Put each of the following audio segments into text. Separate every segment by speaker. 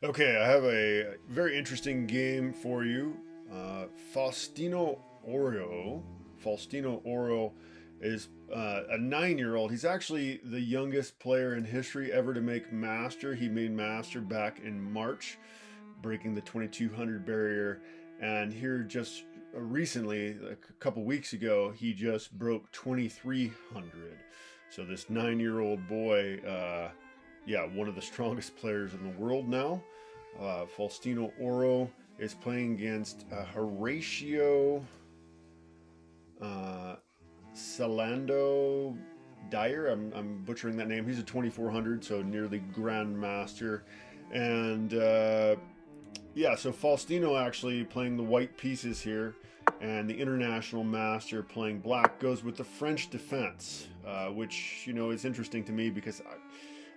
Speaker 1: Okay, I have a very interesting game for you. Faustino Oro. Faustino Oro is a 9 year old. He's actually the youngest player in history ever to make Master. He made Master back in March, breaking the 2200 barrier. And here just recently, like a couple weeks ago, he just broke 2300. So this 9 year old boy, yeah, one of the strongest players in the world now. Faustino Oro is playing against Horatio uh, Salando Dyer. I'm butchering that name. He's a 2400, so nearly Grandmaster. And yeah, so Faustino actually playing the white pieces here, and the international master playing black goes with the French defense, which is interesting to me because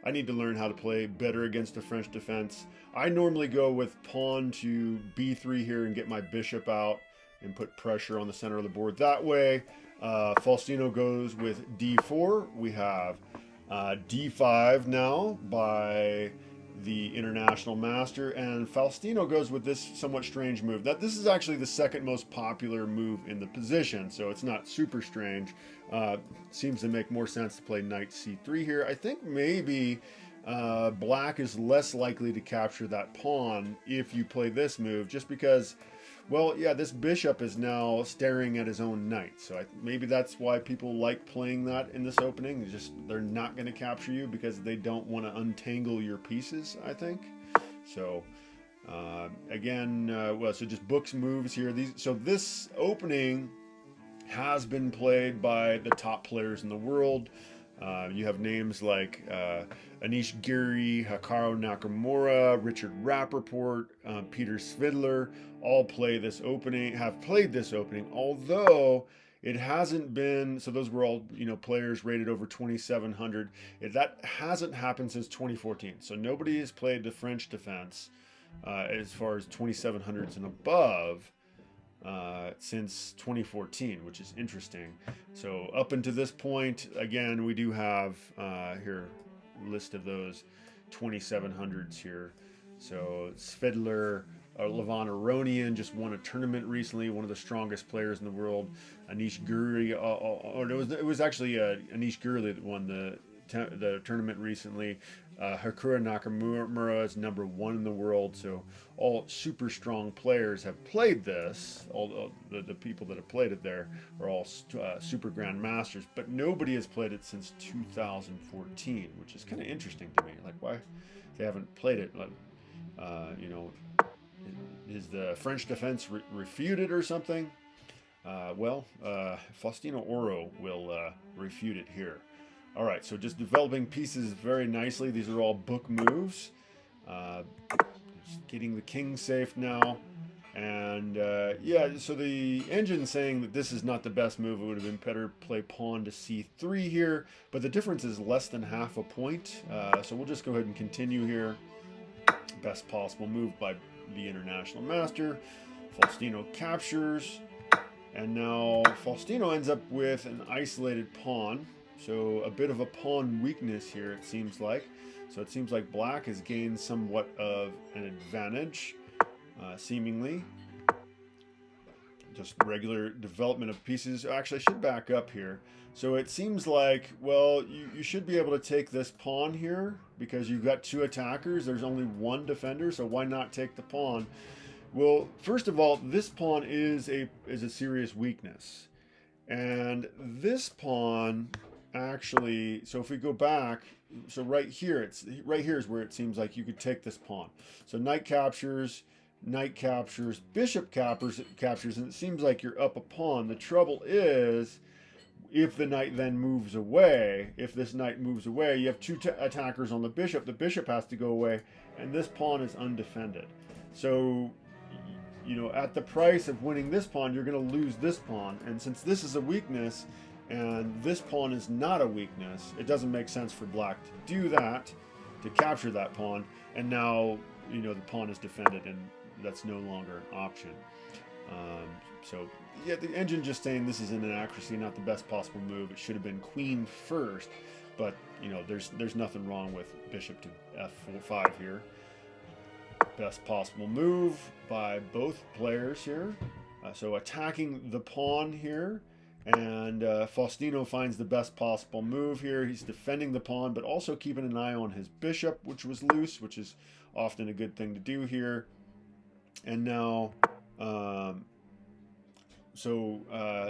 Speaker 1: I need to learn how to play better against the French defense. I normally go with pawn to b3 here and get my bishop out and put pressure on the center of the board. That way, Faustino goes with d4. We have d5 now by the international master, and Faustino goes with this somewhat strange move. That this is actually the second most popular move in the position, so it's not super strange. Seems to make more sense to play knight c3 here. I think maybe black is less likely to capture that pawn if you play this move, just because, well, yeah, this bishop is now staring at his own knight. So maybe that's why people like playing that in this opening. It's just they're not going to capture you because they don't want to untangle your pieces, I think. So again, well, so just books moves here. So this opening has been played by the top players in the world. You have names like Anish Giri, Hikaru Nakamura, Richard Rappaport, Peter Svidler, all have played this opening, although it hasn't been, so those were all, players rated over 2,700. That hasn't happened since 2014. So nobody has played the French defense as far as 2,700s and above since 2014, which is interesting. So up until this point, again, we do have here a list of those 2700s here. So Svedler, Levon Aronian just won a tournament recently, one of the strongest players in the world. Anish Guri, or it was actually Anish Gurley that won the tournament recently. Hakura Nakamura is #1 in the world, so all super strong players have played this. All the people that have played it there are all super grand masters, but nobody has played it since 2014, which is kind of interesting to me. Like, why they haven't played it? You know, is the French defense refuted or something? Well, Faustino Oro will refute it here. All right, so just developing pieces very nicely. These are all book moves. Just getting the king safe now. And yeah, so the engine's saying that this is not the best move. It would have been better to play pawn to c3 here, but the difference is less than half a point. So we'll just go ahead and continue here. Best possible move by the international master. Faustino captures, and now Faustino ends up with an isolated pawn. So a bit of a pawn weakness here, it seems like. So it seems like black has gained somewhat of an advantage, seemingly. Just regular development of pieces. Actually, I should back up here. So it seems like, well, you should be able to take this pawn here because you've got two attackers. There's only one defender, so why not take the pawn? Well, first of all, this pawn is a serious weakness. And this pawn actually, so if we go back, so right here is where it seems like you could take this pawn. So knight captures, bishop captures, and it seems like you're up a pawn. The trouble is, if the knight then moves away, if this knight moves away, you have two attackers on the bishop has to go away, and this pawn is undefended. So at the price of winning this pawn, you're going to lose this pawn. And since this is a weakness and this pawn is not a weakness, it doesn't make sense for black to do that, to capture that pawn. And now, the pawn is defended and that's no longer an option. So, yeah, the engine just saying this is an inaccuracy, not the best possible move. It should have been queen first, but, there's nothing wrong with bishop to f5 here. Best possible move by both players here. So attacking the pawn here. And Faustino finds the best possible move here. He's defending the pawn, but also keeping an eye on his bishop, which was loose, which is often a good thing to do here. And now, it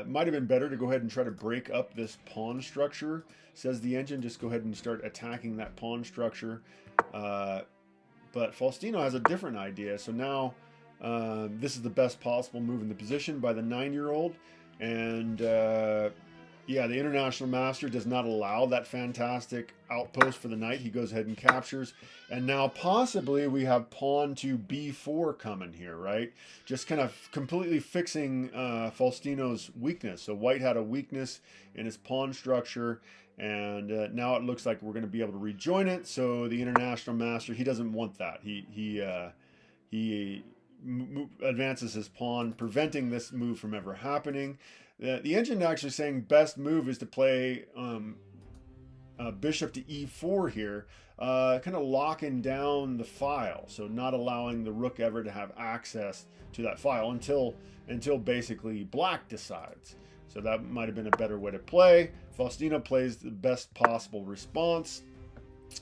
Speaker 1: might have been better to go ahead and try to break up this pawn structure, says the engine. Just go ahead and start attacking that pawn structure. But Faustino has a different idea. So now this is the best possible move in the position by the 9-year-old. And yeah, the International Master does not allow that fantastic outpost for the knight. He goes ahead and captures. And now possibly we have pawn to b4 coming here, right? Just kind of completely fixing Faustino's weakness. So white had a weakness in his pawn structure. And now it looks like we're going to be able to rejoin it. So the International Master, he doesn't want that. He advances his pawn, preventing this move from ever happening. The engine actually saying best move is to play bishop to e4 here, kind of locking down the file, so not allowing the rook ever to have access to that file until basically black decides. So that might have been a better way to play. Faustino plays the best possible response.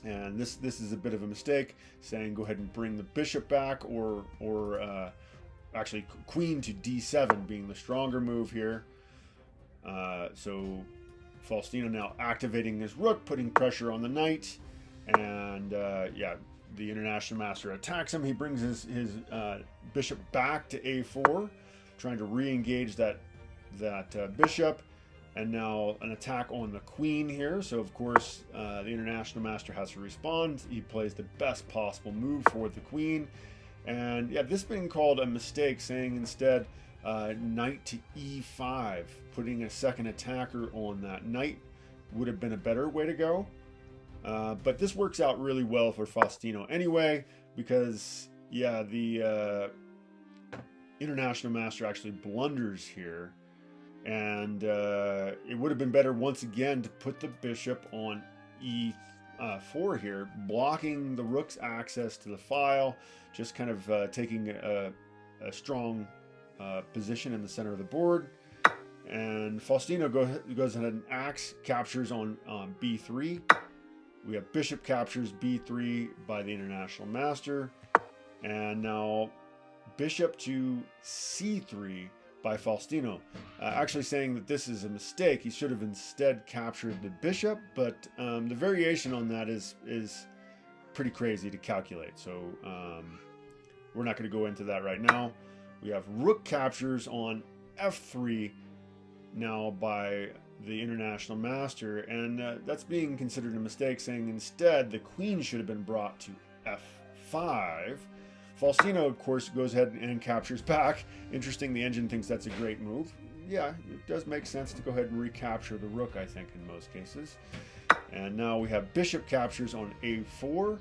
Speaker 1: And this is a bit of a mistake, saying go ahead and bring the bishop back, or actually queen to d7 being the stronger move here. So Faustino now activating his rook, putting pressure on the knight, and yeah, the International Master attacks him. He brings his bishop back to a4, trying to re-engage that bishop. And now an attack on the queen here. So, of course, the International Master has to respond. He plays the best possible move for the queen. And, yeah, this being called a mistake, saying instead knight to e5, putting a second attacker on that knight would have been a better way to go. But this works out really well for Faustino anyway, because, yeah, the International Master actually blunders here. And it would have been better once again to put the bishop on e4 here, blocking the rook's access to the file, just kind of taking a strong position in the center of the board. And Faustino goes ahead and axe captures on b3. We have bishop captures b3 by the International Master. And now bishop to c3 by Faustino, actually saying that this is a mistake. He should have instead captured the bishop, but the variation on that is pretty crazy to calculate. So we're not going to go into that right now. We have rook captures on f3 now by the International Master, and that's being considered a mistake, saying instead the queen should have been brought to f5. Faustino, of course, goes ahead and captures back. Interesting, the engine thinks that's a great move. Yeah, it does make sense to go ahead and recapture the rook, I think, in most cases. And now we have bishop captures on a4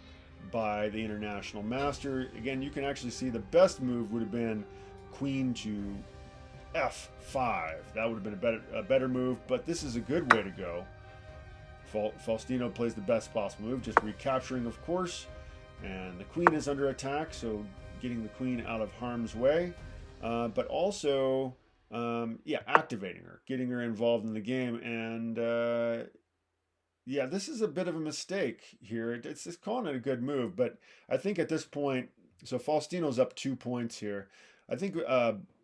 Speaker 1: by the International Master. Again, you can actually see the best move would have been queen to f5. That would have been a better move, but this is a good way to go. Faustino plays the best possible move, just recapturing, of course. And the queen is under attack, so getting the queen out of harm's way. But also, yeah, activating her, getting her involved in the game. And, yeah, this is a bit of a mistake here. It's calling it a good move, but I think at this point, so Faustino's up 2 points here. I think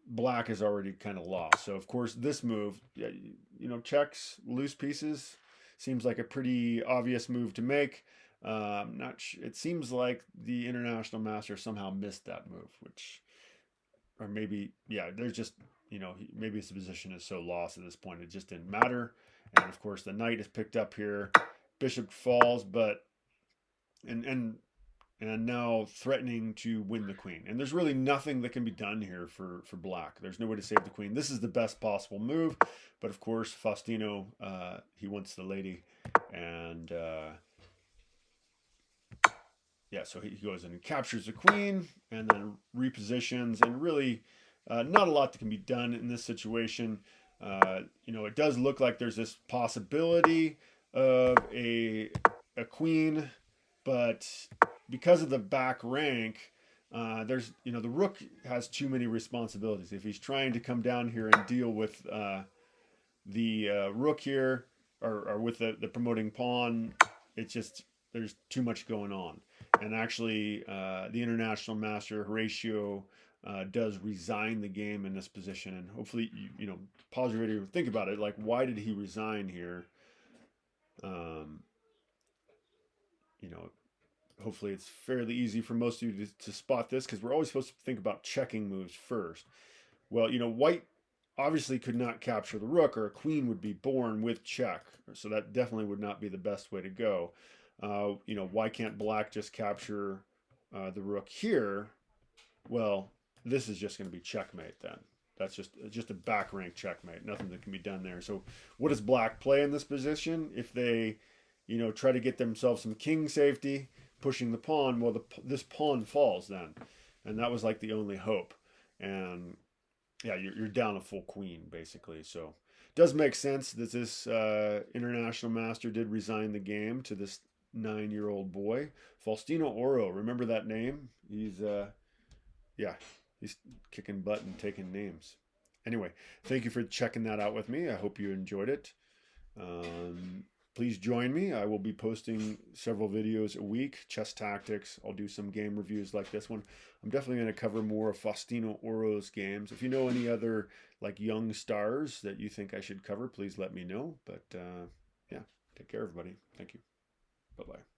Speaker 1: black is already kind of lost. So, of course, this move, you know, checks, loose pieces, seems like a pretty obvious move to make. It seems like the International Master somehow missed that move, or maybe, yeah, there's just, you know, maybe his position is so lost at this point, it just didn't matter. And of course, the knight is picked up here, bishop falls, but, and now threatening to win the queen. And there's really nothing that can be done here for black. There's no way to save the queen. This is the best possible move, but of course, Faustino, he wants the lady, and, yeah, so he goes in and captures the queen and then repositions, and really not a lot that can be done in this situation. You know, it does look like there's this possibility of a queen, but because of the back rank, there's, the rook has too many responsibilities. If he's trying to come down here and deal with the rook here, or with the promoting pawn, it's just, there's too much going on. And actually, the international master Horatio does resign the game in this position. And hopefully, pause your video and think about it. Like, why did he resign here? Um, you know, Hopefully it's fairly easy for most of you to spot this, because we're always supposed to think about checking moves first. Well, white obviously could not capture the rook, or a queen would be born with check. So that definitely would not be the best way to go. Why can't black just capture the rook here? Well, this is just going to be checkmate then. That's just a back rank checkmate. Nothing that can be done there. So what does black play in this position? If they, try to get themselves some king safety, pushing the pawn, well, this pawn falls then. And that was like the only hope. And yeah, you're down a full queen, basically. So it does make sense that this international master did resign the game to this 9-year-old boy. Faustino Oro, remember that name? He's kicking butt and taking names. Anyway, thank you for checking that out with me. I hope you enjoyed it. Please join me. I will be posting several videos a week, chess tactics. I'll do some game reviews like this one. I'm definitely going to cover more of Faustino Oro's games. If you know any other like young stars that you think I should cover, please let me know. But yeah, take care, everybody. Thank you. Bye-bye.